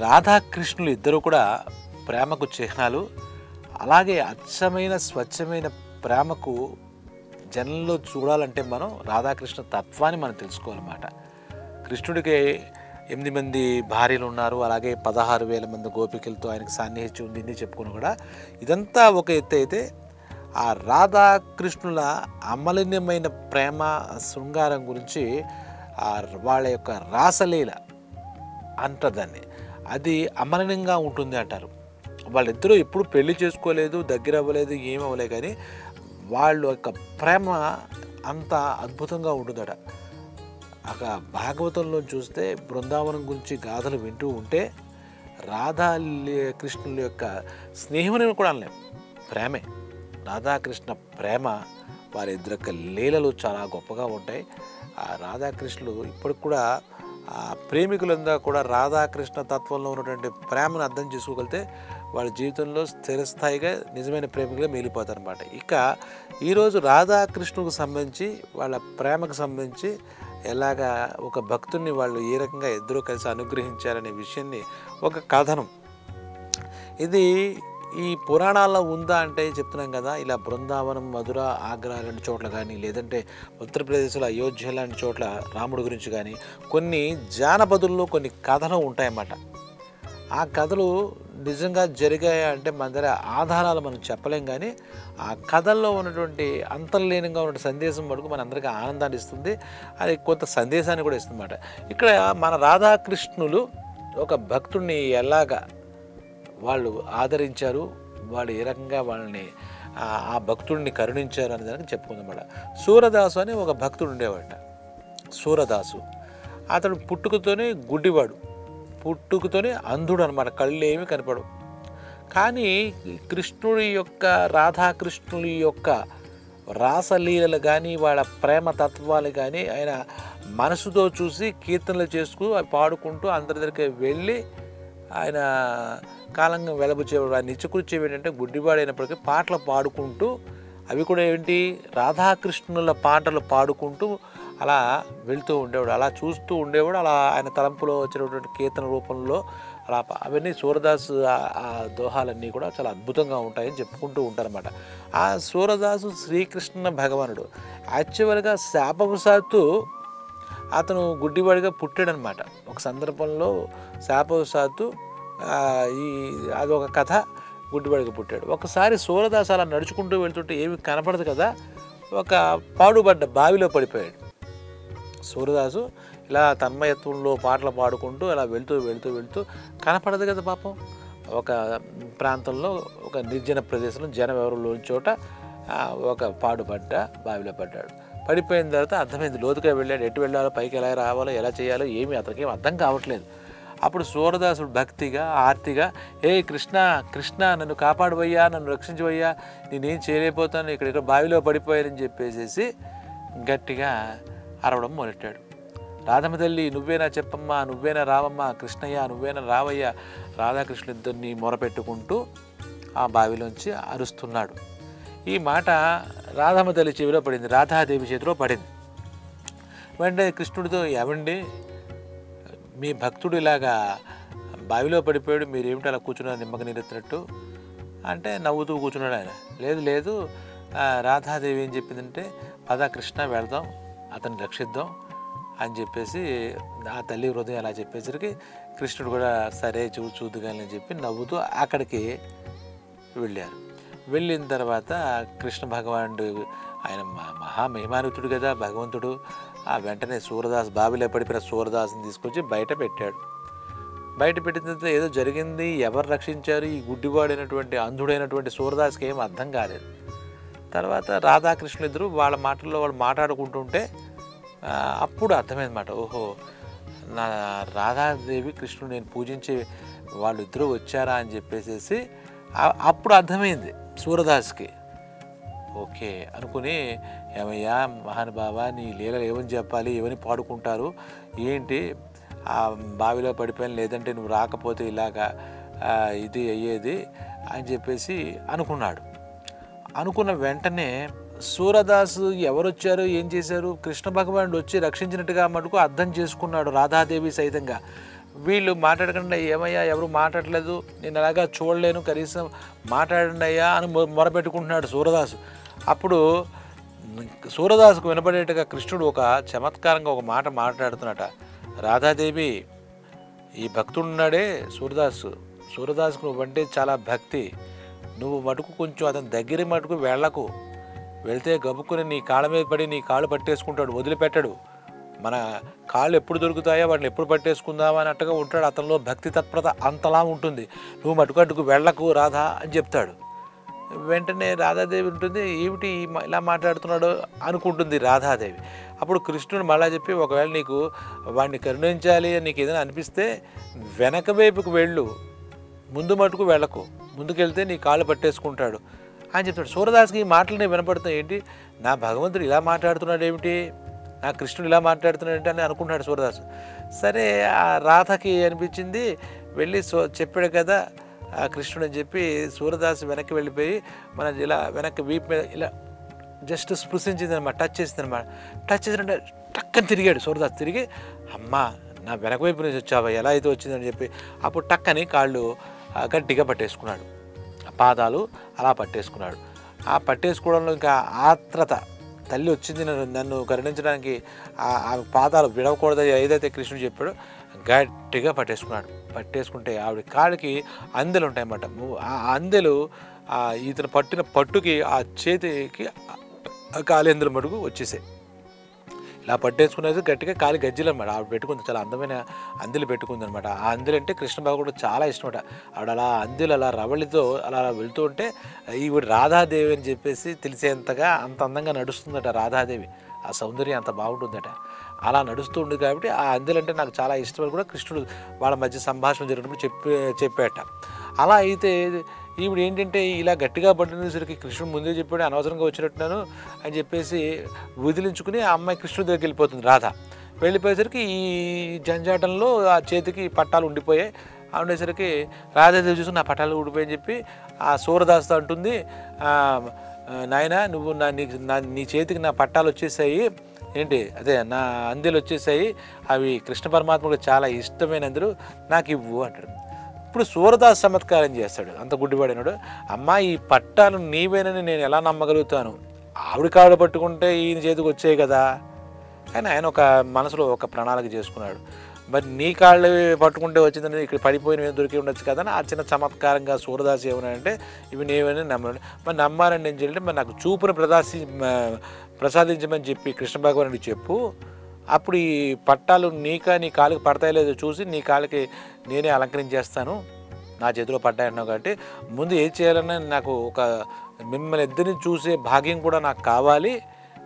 రాధాకృష్ణులు ఇద్దరు కూడా ప్రేమకు చిహ్నాలు. అలాగే అచ్చమైన స్వచ్ఛమైన ప్రేమకు జనంలో చూడాలంటే మనం రాధాకృష్ణ తత్వాన్ని మనం తెలుసుకోవాలన్నమాట. కృష్ణుడికి 8 మంది భార్యలు ఉన్నారు, అలాగే 16,000 మంది గోపికలతో ఆయనకు సాన్నిహిత్యం ఉంది, ఇన్ని చెప్పుకుని కూడా ఇదంతా ఒక ఎత్తు అయితే, ఆ రాధాకృష్ణుల అమలిన్యమైన ప్రేమ శృంగారం గురించి వాళ్ళ యొక్క రాసలీల అంటారు దాన్ని, అది అమలినంగా ఉంటుంది అంటారు. వాళ్ళిద్దరూ ఎప్పుడు పెళ్లి చేసుకోలేదు, దగ్గర అవ్వలేదు, ఏమి అవ్వలేదు, కానీ వాళ్ళ యొక్క ప్రేమ అంత అద్భుతంగా ఉంటుందట. అక్కడ భాగవతంలో చూస్తే బృందావనం గురించి గాథలు వింటూ ఉంటే రాధా కృష్ణుల యొక్క స్నేహం కూడా అనలేం, ప్రేమే. రాధాకృష్ణ ప్రేమ వారిద్దరి యొక్క లీలలు చాలా గొప్పగా ఉంటాయి. ఆ రాధాకృష్ణులు ఇప్పటికి కూడా ప్రేమికులంతా కూడా రాధాకృష్ణ తత్వంలో ఉన్నటువంటి ప్రేమను అర్థం చేసుకోగలిగితే వాళ్ళ జీవితంలో స్థిరస్థాయిగా నిజమైన ప్రేమికులుగా మిగిలిపోతారన్నమాట. ఇక ఈరోజు రాధాకృష్ణుకు సంబంధించి వాళ్ళ ప్రేమకు సంబంధించి ఎలాగా ఒక భక్తుడిని వాళ్ళు ఏ రకంగా ఇద్దరు కలిసి అనుగ్రహించారనే విషయాన్ని ఒక కథనం. ఇది ఈ పురాణాల్లో ఉందా అంటే చెప్తున్నాం కదా, ఇలా బృందావనం, మధుర, ఆగ్రా లాంటి చోట్ల కానీ, లేదంటే ఉత్తరప్రదేశ్లో అయోధ్య లాంటి చోట్ల రాముడి గురించి కానీ కొన్ని జానపదుల్లో కొన్ని కథలు ఉంటాయన్నమాట. ఆ కథలు నిజంగా జరిగాయా అంటే మన దగ్గర ఆధారాలు మనం చెప్పలేం, కానీ ఆ కథల్లో ఉన్నటువంటి అంతర్లీనంగా ఉన్న సందేశం మటుకు మన అందరికీ ఆనందాన్ని ఇస్తుంది, అది కొంత సందేశాన్ని కూడా ఇస్తుంది అన్నమాట. ఇక్కడ మన రాధాకృష్ణులు ఒక భక్తుడిని ఎలాగా వాళ్ళు ఆదరించారు, వాళ్ళు ఏ రకంగా వాళ్ళని ఆ భక్తుడిని కరుణించారు అనే దానికి చెప్పుకుందన్నమాట. సూరదాసు అని ఒక భక్తుడు ఉండేవాట. సూరదాసు అతడు పుట్టుకతోనే గుడ్డివాడు, పుట్టుకతోనే అంధుడు అనమాట, కళ్ళు ఏమి కనపడవు. కానీ కృష్ణుడి యొక్క రాధాకృష్ణుడి యొక్క రాసలీలలు కానీ వాళ్ళ ప్రేమ తత్వాలు కానీ ఆయన మనసుతో చూసి కీర్తనలు చేసుకు అవి పాడుకుంటూ అందరి దగ్గరికి వెళ్ళి ఆయన కాలంగా వెలబుచ్చేవాడు. ఆయన నిత్యకృత్యం ఏంటంటే గుడ్డివాడైనప్పటికీ పాటలు పాడుకుంటూ, అవి కూడా ఏంటి రాధాకృష్ణుల పాటలు పాడుకుంటూ అలా వెళ్తూ ఉండేవాడు, అలా చూస్తూ ఉండేవాడు. అలా ఆయన తలంపులో వచ్చినటువంటి కీర్తన రూపంలో అలా అవన్నీ సూరదాసు ఆ దోహాలన్నీ కూడా చాలా అద్భుతంగా ఉంటాయని చెప్పుకుంటూ ఉంటారన్నమాట. ఆ సూరదాసు శ్రీకృష్ణ భగవానుడు యాక్చువల్గా శాపవశాత్తు అతను గుడ్డివాడిగా పుట్టాడనమాట. ఒక సందర్భంలో శాపవశాత్తు అదొక కథ, గుడ్డివాడిగా పుట్టాడు. ఒకసారి సూరదాసు అలా నడుచుకుంటూ వెళ్తుంటే ఏమి కనపడదు కదా, ఒక పాడుబడ్డ బావిలో పడిపోయాడు. సూరదాసు ఇలా తన్మయత్వంలో పాటలు పాడుకుంటూ అలా వెళ్తూ వెళ్తూ వెళ్తూ కనపడదు కదా పాపం. ఒక ప్రాంతంలో ఒక నిర్జన ప్రదేశంలో జనం ఎవరు లేని చోట ఒక పాడుబడ్డ బావిలో పడ్డాడు. పడిపోయిన తర్వాత అర్థమైంది, లోతుగా వెళ్ళాడు, ఎటు వెళ్ళాలో, పైకి ఎలా రావాలో, ఎలా చేయాలో ఏమీ అతనికి అర్థం కావట్లేదు. అప్పుడు సూరదాసుడు భక్తిగా ఆర్తిగా, ఏ కృష్ణ కృష్ణ నన్ను కాపాడువయ్యా, నన్ను రక్షించవయ్యా, నేనేం చేయలేకపోతాను, ఇక్కడ బావిలో పడిపోయానని చెప్పేసి గట్టిగా అరవడం మొదలెట్టాడు. రాధమ్మ తల్లి నువ్వేనా చెప్పమ్మా, నువ్వేనా రావమ్మా, కృష్ణయ్య నువ్వేనా రావయ్యా, రాధాకృష్ణులు ఇద్దరిని మొరపెట్టుకుంటూ ఆ బావిలోంచి అరుస్తున్నాడు. ఈ మాట రాధమ్మ తల్లి చెవిలో పడింది, రాధాదేవి చేతిలో పడింది. వెంటనే కృష్ణుడితో, ఏమండి మీ భక్తుడు ఇలాగా బావిలో పడిపోయాడు, మీరేమిటి అలా కూర్చున్నారు నిమ్మక నీరెత్తినట్టు అంటే నవ్వుతూ కూర్చున్నాడు ఆయన. లేదు లేదు, రాధాదేవి ఏం చెప్పిందంటే, పద కృష్ణ వెళదాం, అతన్ని రక్షిద్దాం అని చెప్పేసి ఆ తల్లి హృదయం అలా చెప్పేసరికి కృష్ణుడు కూడా సరే చూద్దుగాని అని చెప్పి నవ్వుతూ అక్కడికి వెళ్ళారు. వెళ్ళిన తర్వాత కృష్ణ భగవానుడు ఆయన మహామహిమానుతుడు కదా భగవంతుడు, ఆ వెంటనే సూరదాస్ బావిలో పడిపోయిన సూరదాసుని తీసుకొచ్చి బయట పెట్టాడు. బయట పెట్టిన తర్వాత ఏదో జరిగింది, ఎవరు రక్షించారు, ఈ గుడ్డివాడైనటువంటి అంధుడైనటువంటి సూరదాస్కి ఏం అర్థం కాలేదు. తర్వాత రాధాకృష్ణులు ఇద్దరు వాళ్ళ మాటల్లో వాళ్ళు మాట్లాడుకుంటుంటే అప్పుడు అర్థమైందన్నమాట, ఓహో నా రాధాదేవి కృష్ణుడు నేను పూజించే వాళ్ళు ఇద్దరు వచ్చారా అని చెప్పేసి అప్పుడు అర్థమైంది సూరదాస్కి. ఓకే అనుకుని, ఏమయ్యా మహానుభావ నీ లీలలు ఏమని చెప్పాలి, ఏమని పాడుకుంటారు, ఏంటి ఆ బావిలో పడిపోయాను, లేదంటే నువ్వు రాకపోతే ఇలాగా ఇది అయ్యేది అని చెప్పేసి అనుకున్నాడు. అనుకున్న వెంటనే సూరదాసు ఎవరొచ్చారు, ఏం చేశారు, కృష్ణ భగవానుడు వచ్చి రక్షించినట్టుగా మటుకు అర్థం చేసుకున్నాడు రాధాదేవి సైతంగా. వీళ్ళు మాట్లాడకుండా ఏమయ్యా ఎవరు మాట్లాడలేదు, నేను అలాగా చూడలేను, కనీసం మాట్లాడండి అయ్యా అని మొరపెట్టుకుంటున్నాడు సూరదాసు. అప్పుడు సూరదాసుకు వినపడేట్టుగా కృష్ణుడు ఒక చమత్కారంగా ఒక మాట మాట్లాడుతున్నట. రాధాదేవి, ఈ భక్తుడున్నాడే సూరదాసుకు నువ్వంటే చాలా భక్తి, నువ్వు మటుకు కొంచెం అతని దగ్గర మటుకు వెళ్ళకు, వెళ్తే గబుక్కుని నీ కాళ్ళ మీద పడి నీ కాళ్ళు పట్టేసుకుంటాడు, వదిలిపెట్టడు. మన కాళ్ళు ఎప్పుడు దొరుకుతాయో వాటిని ఎప్పుడు పట్టేసుకుందామా అన్నట్టుగా ఉంటాడు. అతనిలో భక్తి తత్పరత అంతలా ఉంటుంది. నువ్వు మటుకు వెళ్ళకు రాధా అని చెప్తాడు. వెంటనే రాధాదేవి ఉంటుంది, ఏమిటి ఇలా మాట్లాడుతున్నాడు అనుకుంటుంది రాధాదేవి. అప్పుడు కృష్ణుడు మళ్ళా చెప్పి, ఒకవేళ నీకు వాడిని కరుణించాలి అని నీకు ఏదైనా అనిపిస్తే వెనక వైపుకు వెళ్ళు, ముందు మటుకు వెళ్ళకు, ముందుకెళ్తే నీ కాళ్ళు పట్టేసుకుంటాడు అని చెప్తాడు. సూరదాస్కి ఈ మాటలు వినపడుతున్నాయి. ఏంటి, నా భగవంతుడు ఇలా మాట్లాడుతున్నాడు ఏమిటి, నా కృష్ణుడు ఇలా మాట్లాడుతున్నాడు ఏంటి అని అనుకుంటున్నాడు సూరదాసు. సరే, ఆ రాధకి అనిపించింది, వెళ్ళి చెప్పాడు కదా ఆ కృష్ణుడు అని చెప్పి సూరదాసు వెనక్కి వెళ్ళిపోయి మన ఇలా వెనక్కి వీపు మీద ఇలా జస్ట్ స్పృశించింది అనమాట, టచ్ చేసింది అనమాట. టచ్ చేసినట్టే టక్కని తిరిగాడు సూరదాసు. తిరిగి, అమ్మా నా వెనక వైపు నుంచి వచ్చావా, ఎలా అయితే వచ్చిందని చెప్పి అప్పుడు టక్కని కాళ్ళు గట్టిగా పట్టేసుకున్నాడు, పాదాలు అలా పట్టేసుకున్నాడు. ఆ పట్టేసుకోవడంలో ఇంకా ఆత్రత, తల్లి వచ్చింది నన్ను కరుణించడానికి, ఆ పాదాలు విడవకూడదు ఏదైతే కృష్ణుడు చెప్పాడో గట్టిగా పట్టేసుకుంటే ఆవిడ కాళ్ళకి అందెలు ఉంటాయన్నమాట. ఆ అందెలు ఇతను పట్టిన పట్టుకి ఆ చేతికి కాలేందుల మటుకు వచ్చేసాయి. ఇలా పట్టేసుకునేది గట్టిగా కాలి గజ్జలు అనమాట. ఆవిడ పెట్టుకుంది, చాలా అందమైన అందెలు పెట్టుకుంది అనమాట. ఆ అందెలు అంటే కృష్ణ భగవానుడు చాలా ఇష్టమట. ఆవిడ అలా అందెలు అలా రవళితో అలా వెళ్తూ ఉంటే ఈవిడ రాధాదేవి అని చెప్పేసి తెలిసేంతగా అంత అందంగా నడుస్తుందట రాధాదేవి. ఆ సౌందర్యం అంత బాగుంటుందట. అలా నడుస్తూ ఉంది కాబట్టి ఆ అందెలంటే నాకు చాలా ఇష్టమని కూడా కృష్ణుడు వాళ్ళ మధ్య సంభాషణ జరిగినప్పుడు చెప్పాట. అలా అయితే ఈవిడ ఏంటంటే ఇలా గట్టిగా పడినసరికి కృష్ణుడు ముందే చెప్పాడు, అనవసరంగా వచ్చినట్టున్నాను అని చెప్పేసి వదిలించుకుని ఆ అమ్మాయి కృష్ణుడి దగ్గరికి వెళ్ళిపోతుంది. రాధ వెళ్ళిపోయేసరికి ఈ జంజాటంలో ఆ చేతికి పట్టాలు ఉండిపోయాయి. ఉండేసరికి రాధాదేవి చూసి నా పట్టాలు ఊడిపోయని చెప్పి ఆ సూరదాస్తో అంటుంది, నాయన నువ్వు నీ చేతికి నా పట్టాలు వచ్చేసాయి ఏంటి, అదే నా అందెలు వచ్చేసాయి, అవి కృష్ణ పరమాత్మకు చాలా ఇష్టమైన అందరూ నాకు ఇవ్వు అంటాడు. ఇప్పుడు సూరదాస్ చమత్కారం చేస్తాడు, అంత గుడ్డివాడినాడు. అమ్మా ఈ పట్టాలు నీవేనని నేను ఎలా నమ్మగలుగుతాను, ఆవిడ కాళ్ళు పట్టుకుంటే ఈయన చేతికి వచ్చాయి కదా. కానీ ఆయన ఒక మనసులో ఒక ప్రణాళిక చేసుకున్నాడు, మరి నీ కాళ్ళు పట్టుకుంటే వచ్చిందని ఇక్కడ పడిపోయిన దొరికి ఉండొచ్చు కదా అని ఆ చిన్న చమత్కారంగా సూరదాస్ ఏమన్నాడంటే ఇవి నేవని నమ్మను. మరి నమ్మాలని ఏం చేయాలంటే మరి నాకు చూపును ప్రసాదించమని చెప్పి కృష్ణ భగవానుడికి చెప్పు, అప్పుడు ఈ పట్టాలు నీ కాళ్ళకి పడతాయో లేదో చూసి నీ కాళ్ళకి నేనే అలంకరించేస్తాను, నా చేతిలో పడ్డాయన్నావు కాబట్టి ముందు ఏం చేయాలన్నా నాకు ఒక మిమ్మల్ని ఇద్దరిని చూసే భాగ్యం కూడా నాకు కావాలి,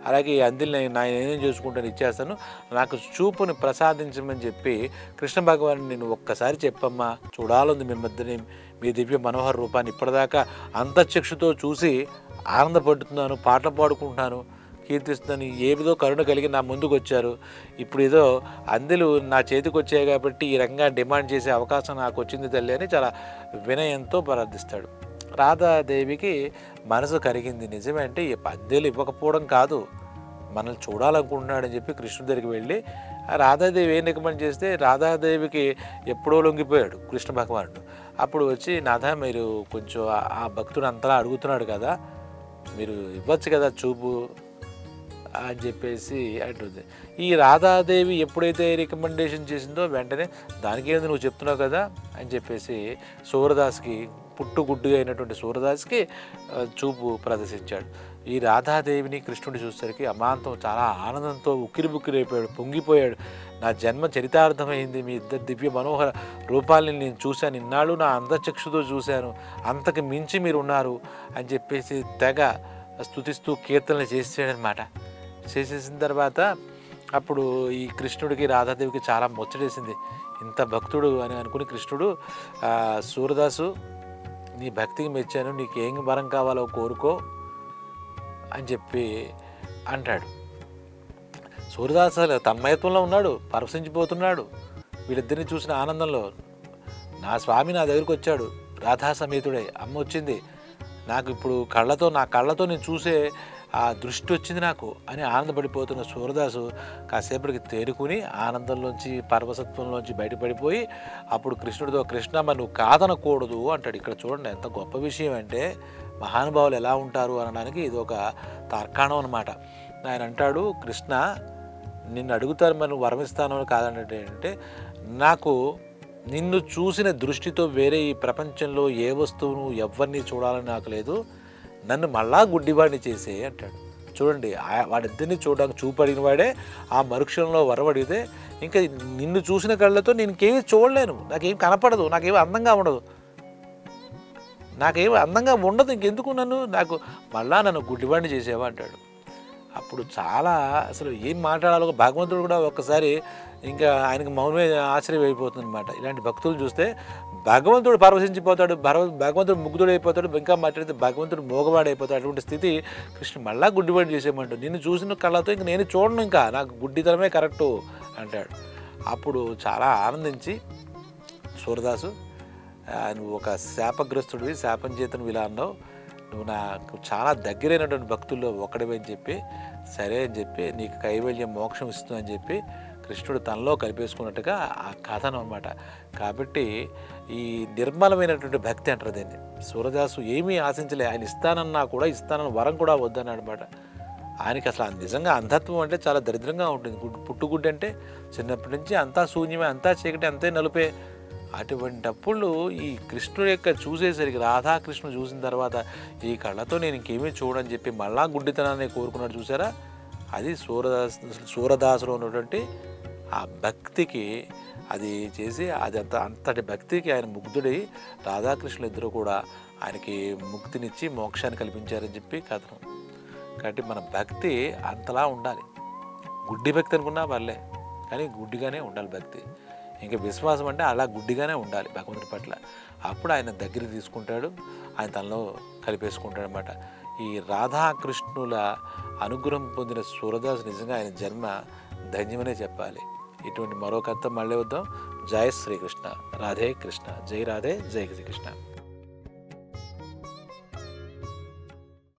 అలాగే అందులో నేనేం చూసుకుంటాను ఇచ్చేస్తాను, నాకు చూపుని ప్రసాదించమని చెప్పి కృష్ణ భగవాను నేను ఒక్కసారి చెప్పమ్మా, చూడాలంది మిమ్మల్ని మీ దివ్య మనోహర రూపాన్ని, ఇప్పటిదాకా అంతఃచక్షుతో చూసి ఆనందపడుతున్నాను, పాటలు పాడుకుంటున్నాను, కీర్తిస్తున్నాను, ఏదో కరుణ కలిగి నా ముందుకు వచ్చారు, ఇప్పుడు ఏదో అందెలు నా చేతికి వచ్చాయి కాబట్టి ఈ రకంగా డిమాండ్ చేసే అవకాశం నాకు వచ్చింది తల్లి అని చాలా వినయంతో ప్రార్థిస్తాడు. రాధాదేవికి మనసు కరిగింది. నిజమే, అంటే ఈ పద్దెలు ఇవ్వకపోవడం కాదు, మనల్ని చూడాలనుకుంటున్నాడని చెప్పి కృష్ణుడి దగ్గరికి వెళ్ళి రాధాదేవి ఏం రికమెండ్ చేస్తే రాధాదేవికి ఎప్పుడో లొంగిపోయాడు కృష్ణ భగవానుడు. అప్పుడు వచ్చి నాథ మీరు కొంచెం ఆ భక్తుడు అంతలా అడుగుతున్నాడు కదా, మీరు ఇవ్వచ్చు కదా చూపు అని చెప్పేసి అంటుంది. ఈ రాధాదేవి ఎప్పుడైతే రికమెండేషన్ చేసిందో వెంటనే దానికి ఏంది నువ్వు చెప్తున్నావు కదా అని చెప్పేసి సూరదాస్కి, పుట్టుగుడ్డుగా అయినటువంటి సూరదాస్కి చూపు ప్రదర్శించాడు. ఈ రాధాదేవిని కృష్ణుడు చూసేసరికి అమాంతం చాలా ఆనందంతో ఉక్కిరిబుక్కిరైపోయాడు, పొంగిపోయాడు. నా జన్మ చరితార్థమైంది, మీ ఇద్దరు దివ్య మనోహర రూపాలని నేను చూశాను, ఇన్నాళ్ళు నా అంతఃచక్షుతో చూశాను, అంతకు మించి మీరు ఉన్నారు అని చెప్పేసి తెగ స్తుతిస్తూ కీర్తనలు చేసేసాడనమాట. చేసేసిన తర్వాత అప్పుడు ఈ కృష్ణుడికి రాధాదేవికి చాలా ముచ్చటేసింది. ఇంత భక్తుడు అని అనుకుని కృష్ణుడు సూరదాసు నీ భక్తికి మెచ్చాను, నీకు ఏం వరం కావాలో కోరుకో అని చెప్పి అంటాడు. సూరదాసు తన్మయత్వంలో ఉన్నాడు, పరవశించిపోతున్నాడు. వీళ్ళిద్దరిని చూసిన ఆనందంలో నా స్వామి నా దగ్గరికి వచ్చాడు, రాధా సమేతుడే, అమ్మ వచ్చింది, నాకు ఇప్పుడు నా కళ్ళతో నేను చూసే ఆ దృష్టి వచ్చింది నాకు అని ఆనందపడిపోతున్న సూరదాసు కాసేపటికి తేరుకుని ఆనందంలోంచి పరవశత్వంలోంచి బయటపడిపోయి అప్పుడు కృష్ణుడితో, కృష్ణ మరి నువ్వు కాదనకూడదు అంటాడు. ఇక్కడ చూడండి ఎంత గొప్ప విషయం అంటే మహానుభావులు ఎలా ఉంటారు అనడానికి ఇది ఒక తార్కాణం అనమాట. ఆయన అంటాడు, కృష్ణ నిన్ను అడుగుతారు మరి నువ్వు వరమిస్తాను కాదంటే అంటే, నాకు నిన్ను చూసిన దృష్టితో వేరే ఈ ప్రపంచంలో ఏ వస్తువును ఎవరిని చూడాలని నాకు లేదు, నన్ను మళ్ళా గుడ్డివాడిని చేసే అంటాడు. చూడండి వాడిద్దరిని చూడడానికి చూపడిన వాడే ఆ మరుక్షణంలో వరవడితే ఇంకా నిన్ను చూసిన కళ్ళతో నేను ఇంకేమీ చూడలేను, నాకేం కనపడదు, నాకేమీ అందంగా ఉండదు, నాకేమీ అందంగా ఉండదు, ఇంకెందుకు నాకు మళ్ళా నన్ను గుడ్డివాడిని చేసేవా అంటాడు. అప్పుడు చాలా అసలు ఏం మాట్లాడాలో భగవంతుడు కూడా ఒక్కసారి ఇంకా ఆయనకు మౌనమే ఆశ్చర్యం అయిపోతుంది అనమాట. ఇలాంటి భక్తులు చూస్తే భగవంతుడు పరవశించిపోతాడు, భగవంతుడు ముగ్ధుడైపోతాడు, ఇంకా మాట్లాడితే భగవంతుడు మోగవాడైపోతాడు. అటువంటి స్థితి కృష్ణ మళ్ళా గుడ్డివాడు చేసేయమంటాడు. నిన్ను చూసిన కళ్ళతో ఇంక నేను చూడను, ఇంకా నాకు గుడ్డితనమే కరెక్టు అంటాడు. అప్పుడు చాలా ఆనందించి సూరదాసు, నువ్వు ఒక శాపగ్రస్తుడివి, శాపం చేత నువ్వు ఇలా అన్నావు, నువ్వు నాకు చాలా దగ్గరైనటువంటి భక్తుల్లో ఒకడివి అని చెప్పి, సరే అని చెప్పి నీకు కైవల్యం మోక్షం ఇస్తుందని చెప్పి కృష్ణుడు తనలో కలిపేసుకున్నట్టుగా ఆ కథనం అనమాట. కాబట్టి ఈ నిర్మలమైనటువంటి భక్తి అంటారు దీన్ని. సూరదాసు ఏమీ ఆశించలే, ఆయన ఇస్తానన్నా కూడా ఇస్తానన్న వరం కూడా వద్దన్నాడు అనమాట. ఆయనకి అసలు నిజంగా అంధత్వం అంటే చాలా దరిద్రంగా ఉంటుంది. పుట్టుగుడ్డు అంటే చిన్నప్పటి నుంచి అంతా శూన్యమే, అంతా చీకటి, అంతే నలుపే. అటువంటప్పుడు ఈ కృష్ణుడు యొక్క చూసేసరికి, రాధాకృష్ణుడు చూసిన తర్వాత ఈ కళ్ళతో నేను ఇంకేమీ చూడని చెప్పి మళ్ళా గుడ్డితనాన్ని కోరుకున్నాడు చూసారా, అది సూరదాసులో ఉన్నటువంటి ఆ భక్తికి అది చేసి అది అంతటి భక్తికి ఆయన ముగ్ధుడై రాధాకృష్ణులు ఇద్దరు కూడా ఆయనకి ముక్తినిచ్చి మోక్షాన్ని కల్పించారని చెప్పి కథనం. కాబట్టి మన భక్తి అంతలా ఉండాలి. గుడ్డి భక్తి అనుకున్నా పర్లే, కానీ గుడ్డిగానే ఉండాలి భక్తి. ఇంకా విశ్వాసం అంటే అలా గుడ్డిగానే ఉండాలి భగవంతుడి పట్ల. అప్పుడు ఆయన దగ్గరికి తీసుకుంటాడు, ఆయన తనలో కలిపేసుకుంటాడు అనమాట. ఈ రాధాకృష్ణుల అనుగ్రహం పొందిన సూరదాసు నిజంగా ఆయన జన్మ ధన్యమనే చెప్పాలి. ఇటువంటి మరో కథ మళ్ళీ వద్దాం. జై శ్రీకృష్ణ, రాధే కృష్ణ, జై రాధే, జై శ్రీకృష్ణ.